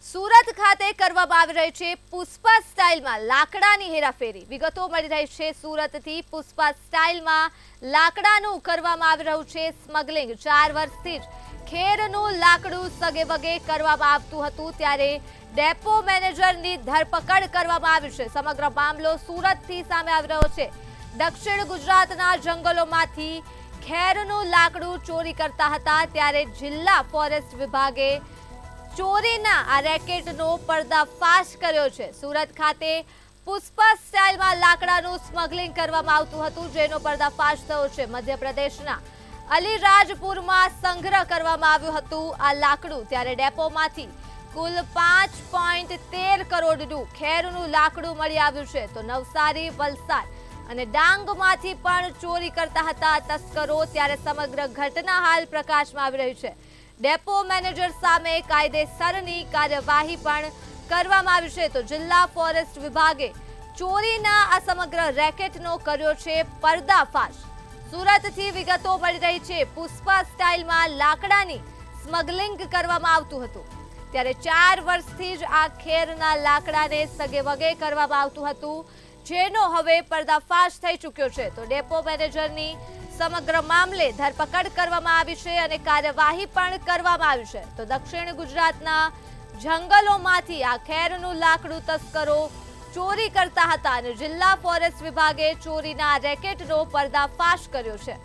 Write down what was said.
સુરત ખાતે કરવામાં આવી રહી છે પુષ્પા સ્ટાઇલમાં લાકડાની હેરાફેરી। વિગતો મળી રહી છે સુરતથી। પુષ્પા સ્ટાઇલમાં લાકડાનું કરવામાં આવી રહ્યું છે સ્મગલિંગ। 4 વર્ષથી જ ખેરનું લાકડું સગેવગે કરવામાં આવતું હતું, ત્યારે ડેપો મેનેજરની ધરપકડ કરવામાં આવી છે। સમગ્ર મામલો સુરતથી સામે આવી રહ્યો છે। દક્ષિણ ગુજરાતના જંગલોમાંથી ખેરનું લાકડું ચોરી કરતા હતા, ત્યારે જિલ્લા ફોરેસ્ટ વિભાગે ચોરીના આ રેકેટનો પર્દાફાશ કર્યો છે। સુરત ખાતે પુષ્પા સ્ટાઇલમાં લાકડાનું સ્મગલિંગ કરવામાં આવતું હતું, જેનો પર્દાફાશ થયો છે। મધ્યપ્રદેશના અલીરાજપુરમાં સંગ્રહ કરવામાં આવ્યું હતું આ લાકડું, ત્યારે ડેપોમાંથી કુલ 5.13 કરોડનું ખેરનું લાકડું મળી આવ્યું છે। તો નવસારી, વલસાડ અને ડાંગમાંથી પણ ચોરી કરતા હતા તસ્કરો, ત્યારે સમગ્ર ઘટના હાલ પ્રકાશમાં આવી રહી છે। ડેપો મેનેજર સામે કાયદેસરની કાર્યવાહી પણ કરવામાં આવી છે। તો જિલ્લા ફોરેસ્ટ વિભાગે ચોરીના આ સમગ્ર રેકેટનો કર્યો છે પર્દાફાશ। સુરતથી વિગતો મળી રહી છે। પુષ્પા સ્ટાઇલમાં લાકડાની સ્મગલિંગ કરવામાં આવતું હતું, ત્યારે 4 વર્ષથી જ આ ખેરના લાકડાને સગેવગે કરવામાં આવતું હતું, જેનો હવે પર્દાફાશ થઈ ચૂક્યો છે। તો ડેપો મેનેજરની સમગ્ર મામલે ધરપકડ કરવામાં આવી છે અને કાર્યવાહી પણ કરવામાં આવી છે। તો દક્ષિણ ગુજરાતના જંગલોમાંથી આ ખેરનું લાકડું તસ્કરો ચોરી કરતા હતા અને જિલ્લા ફોરેસ્ટ વિભાગે ચોરીના રેકેટનો પર્દાફાશ કર્યો છે।